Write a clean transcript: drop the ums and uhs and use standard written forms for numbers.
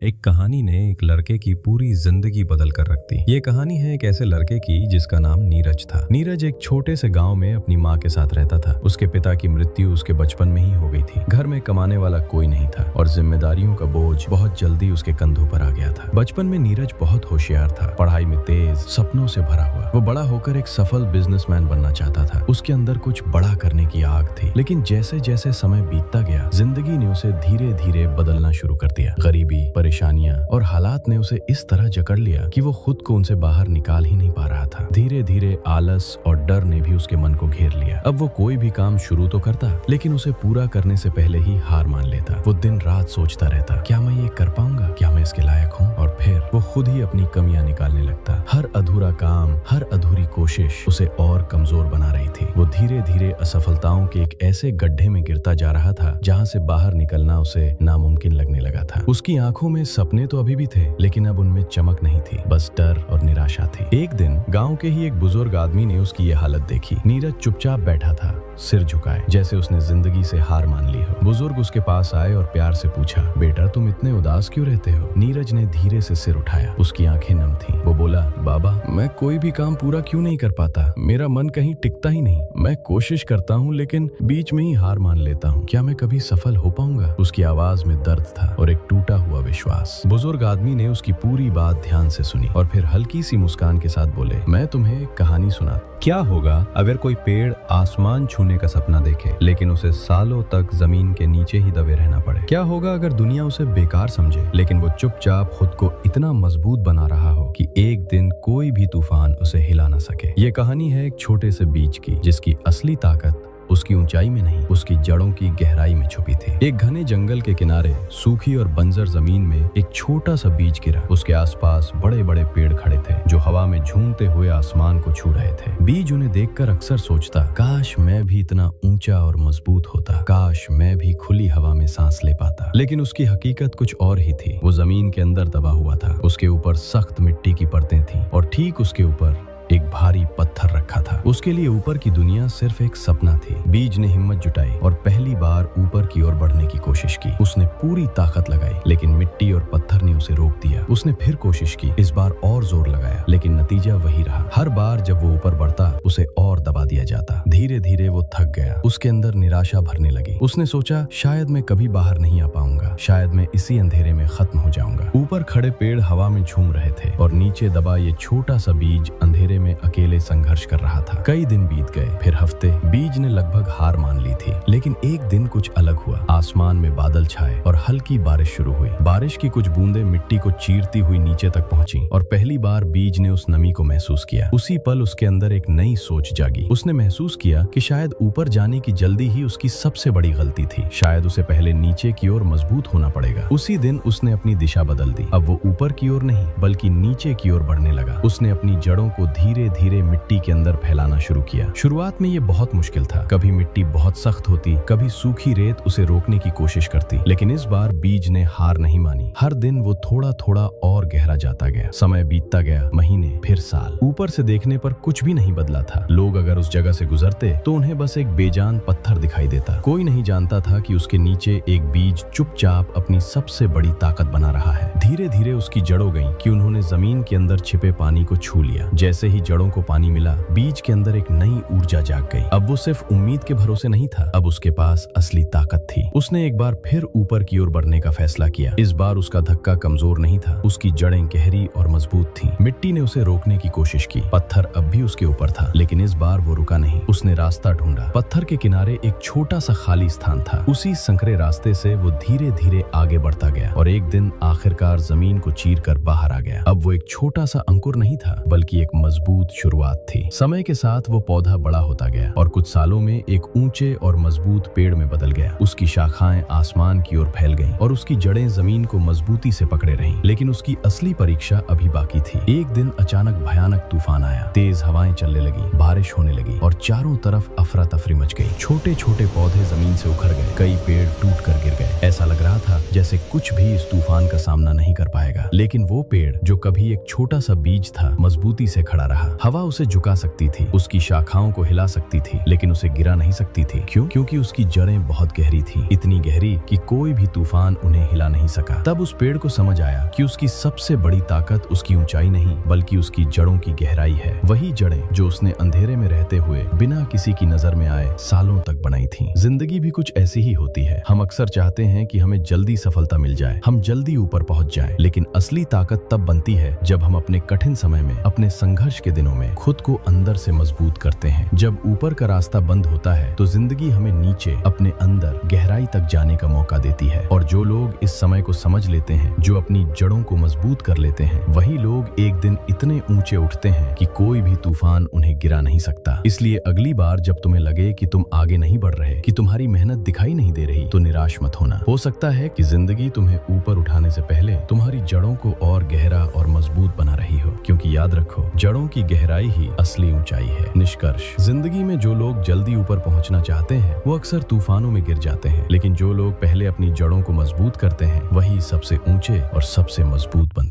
एक कहानी ने एक लड़के की पूरी जिंदगी बदल कर रख दी। ये कहानी है एक ऐसे लड़के की जिसका नाम नीरज था। नीरज एक छोटे से गांव में अपनी माँ के साथ रहता था। उसके पिता की मृत्यु उसके बचपन में ही हो गई थी। घर में कमाने वाला कोई नहीं था और जिम्मेदारियों का बोझ बहुत जल्दी उसके कंधों पर आ गया था। बचपन में नीरज बहुत होशियार था, पढ़ाई में तेज, सपनों से भरा हुआ। वो बड़ा होकर एक सफल बिजनेसमैन बनना चाहता था। उसके अंदर कुछ बड़ा करने की आग थी। लेकिन जैसे जैसे समय बीतता गया, जिंदगी ने उसे धीरे धीरे बदलना शुरू कर दिया। गरीबी, परेशानियां और हालात ने उसे इस तरह जकड़ लिया कि वो खुद को उनसे बाहर निकाल ही नहीं पा रहा था। धीरे धीरे आलस और डर ने भी उसके मन को घेर लिया। अब वो कोई भी काम शुरू तो करता, लेकिन उसे पूरा करने से पहले ही हार मान लेता। वो दिन रात सोचता रहता, क्या मैं ये कर पाऊंगा, क्या मैं इसके लायक हूँ? और फिर वो खुद ही अपनी कमियां निकालने लगता। हर अधूरा काम, हर अधूरी कोशिश उसे और कमजोर बना रही थी। वो धीरे धीरे असफलताओं के एक ऐसे गड्ढे में गिरता जा रहा था जहाँ से बाहर निकलना उसे नामुमकिन लगने लगा था। उसकी आंखों में सपने तो अभी भी थे, लेकिन अब उनमें चमक नहीं थी, बस डर और निराशा थी। एक दिन गांव के ही एक बुजुर्ग आदमी ने उसकी ये हालत देखी। नीरज चुपचाप बैठा था, सिर झुकाए, जैसे उसने जिंदगी से हार मान ली हो। बुजुर्ग उसके पास आए और प्यार से पूछा, बेटा तुम इतने उदास क्यों रहते हो? नीरज ने धीरे से सिर उठाया, उसकी आंखें नम थीं। वो बोला, बाबा मैं कोई भी काम पूरा क्यों नहीं कर पाता? मेरा मन कहीं टिकता ही नहीं। मैं कोशिश करता हूँ लेकिन बीच में ही हार मान लेता हूँ। क्या मैं कभी सफल हो पाऊंगा? उसकी आवाज में दर्द था और एक टूटा हुआ विश्वास। बुजुर्ग आदमी ने उसकी पूरी बात ध्यान से सुनी और फिर हल्की सी मुस्कान के साथ बोले, मैं तुम्हें एक कहानी सुना। क्या होगा अगर कोई पेड़ आसमान छूने का सपना देखे, लेकिन उसे सालों तक जमीन के नीचे ही दबे रहना पड़े? क्या होगा अगर दुनिया उसे बेकार समझे, लेकिन वो चुपचाप खुद को इतना मजबूत बना रहा हो कि एक दिन कोई भी तूफान उसे हिला ना सके? ये कहानी है एक छोटे से बीज की, जिसकी असली ताकत उसकी ऊंचाई में नहीं, उसकी जड़ों की गहराई में छुपी थी। एक घने जंगल के किनारे सूखी और बंजर जमीन में एक छोटा सा बीज गिरा। उसके आसपास बड़े बड़े पेड़ खड़े थे जो हवा में झूमते हुए आसमान को छू रहे थे। बीज उन्हें देखकर अक्सर सोचता, काश मैं भी इतना ऊंचा और मजबूत होता, काश मैं भी खुली हवा में सांस ले पाता। लेकिन उसकी हकीकत कुछ और ही थी। वो जमीन के अंदर दबा हुआ था। उसके ऊपर सख्त मिट्टी की परतें थीं और ठीक उसके ऊपर एक भारी पत्थर रखा था। उसके लिए ऊपर की दुनिया सिर्फ एक सपना थी। बीज ने हिम्मत जुटाई और पहली बार ऊपर की ओर बढ़ने की कोशिश की। उसने पूरी ताकत लगाई, लेकिन मिट्टी और पत्थर ने उसे रोक दिया। उसने फिर कोशिश की, इस बार और जोर लगाया, लेकिन नतीजा वही रहा। हर बार जब वो ऊपर बढ़ता, उसे और दबा दिया जाता। धीरे धीरे वो थक गया। उसके अंदर निराशा भरने लगी। उसने सोचा, शायद मैं कभी बाहर नहीं आ पाऊंगा, शायद मैं इसी अंधेरे में खत्म हो जाऊंगा। ऊपर खड़े पेड़ हवा में झूम रहे थे और नीचे दबा ये छोटा सा बीज अंधेरे में अकेले संघर्ष कर रहा था। कई दिन बीत गए, फिर हफ्ते। बीज ने लगभग हार मान ली थी, लेकिन एक दिन कुछ अलग हुआ। आसमान में बादल छाए और हल्की बारिश शुरू हुई। बारिश की कुछ बूंदें मिट्टी को चीरती हुई नीचे तक पहुंची और पहली बार बीज ने उस नमी को महसूस किया। उसी पल उसके अंदर एक नई सोच जागी। उसने महसूस किया कि शायद ऊपर जाने की जल्दी ही उसकी सबसे बड़ी गलती थी। शायद उसे पहले नीचे की ओर मजबूत होना पड़ेगा। उसी दिन उसने अपनी दिशा बदल दी। अब वो ऊपर की ओर नहीं, बल्कि नीचे की ओर बढ़ने लगा। उसने अपनी जड़ों को धीरे धीरे मिट्टी के अंदर फैलाना शुरू किया। शुरुआत में ये बहुत मुश्किल था। कभी मिट्टी बहुत सख्त होती, कभी सूखी रेत उसे रोकने की कोशिश करती, लेकिन इस बार बीज ने हार नहीं मानी। हर दिन वो थोड़ा थोड़ा और गहरा जाता गया। समय बीतता गया, महीने, फिर साल। ऊपर से देखने पर कुछ भी नहीं बदला था। लोग अगर उस जगह से गुजरते तो उन्हें बस एक बेजान पत्थर दिखाई देता। कोई नहीं जानता था कि उसके नीचे एक बीज चुपचाप अपनी सबसे बड़ी ताकत बना रहा है। धीरे धीरे उसकी जड़ों गई कि उन्होंने जमीन के अंदर छिपे पानी को छू लिया। जैसे ही जड़ों को पानी मिला, बीज के अंदर एक नई ऊर्जा जाग गई। अब वो सिर्फ उम्मीद के भरोसे नहीं था, अब उसके पास असली ताकत थी। उसने एक बार फिर ऊपर की ओर बढ़ने का फैसला किया। इस बार उसका धक्का कमजोर नहीं था, उसकी जड़ें गहरी और मजबूत थीं। मिट्टी ने उसे रोकने की कोशिश की। पत्थर अब भी उसके ऊपर था, लेकिन इस बार वो रुका नहीं। उसने रास्ता ढूंढा। पत्थर के किनारे एक छोटा सा खाली स्थान था। उसी संकरे रास्ते से वो धीरे धीरे आगे बढ़ता गया और एक दिन आखिरकार जमीन को चीर कर बाहर आ गया। अब वो एक छोटा सा अंकुर नहीं था, बल्कि एक मजबूत शुरुआत थी। समय के साथ वो पौधा बड़ा होता गया और कुछ सालों में एक ऊंचे और मजबूत पेड़ में बदल गया। उसकी शाखाएं आसमान की ओर फैल गईं और उसकी जड़ें जमीन को मजबूती से पकड़े रहीं। लेकिन उसकी असली परीक्षा अभी बाकी थी। एक दिन अचानक भयानक तूफान आया। तेज हवाएं चलने लगी, बारिश होने लगी और चारों तरफ अफरा तफरी मच गई। छोटे छोटे पौधे जमीन से उखड़ गए, कई पेड़ टूट कर गिर गए। ऐसा लग रहा था जैसे कुछ भी इस तूफान का सामना नहीं नहीं कर पाएगा। लेकिन वो पेड़ जो कभी एक छोटा सा बीज था, मजबूती से खड़ा रहा। हवा उसे झुका सकती थी, उसकी शाखाओं को हिला सकती थी, लेकिन उसे गिरा नहीं सकती थी। क्यों? क्योंकि उसकी जड़ें बहुत गहरी थी, इतनी गहरी कि कोई भी तूफान उन्हें हिला नहीं सका। तब उस पेड़ को समझ आया कि उसकी सबसे बड़ी ताकत उसकी ऊंचाई नहीं, बल्कि उसकी जड़ों की गहराई है। वही जड़ें जो उसने अंधेरे में रहते हुए बिना किसी की नजर में आए सालों तक बनाई थी। जिंदगी भी कुछ ऐसी ही होती है। हम अक्सर चाहते हैं कि हमें जल्दी सफलता मिल जाए, हम जल्दी ऊपर पहुंच जाएं, लेकिन असली ताकत तब बनती है जब हम अपने कठिन समय में, अपने संघर्ष के दिनों में खुद को अंदर से मजबूत करते हैं। जब ऊपर का रास्ता बंद होता है तो जिंदगी हमें नीचे, अपने अंदर गहराई तक जाने का मौका देती है। और जो लोग इस समय को समझ लेते हैं, जो अपनी जड़ों को मजबूत कर लेते हैं, वही लोग एक दिन इतने ऊंचे उठते हैं कि कोई भी तूफान उन्हें गिरा नहीं सकता। इसलिए अगली बार जब तुम्हें लगे कि तुम आगे नहीं बढ़ रहे, कि तुम्हारी मेहनत दिखाई नहीं दे रही, तो निराश मत होना। हो सकता है कि जिंदगी तुम्हें ऊपर उठाने से पहले तुम्हारी जड़ों को और गहरा और मजबूत बना रही हो, क्योंकि याद रखो, जड़ों की गहराई ही असली ऊंचाई है। निष्कर्ष, जिंदगी में जो लोग जल्दी ऊपर पहुंचना चाहते हैं वो अक्सर तूफानों में गिर जाते हैं, लेकिन जो लोग पहले अपनी जड़ों को मजबूत करते हैं वही सबसे ऊंचे और सबसे मजबूत बनते हैं।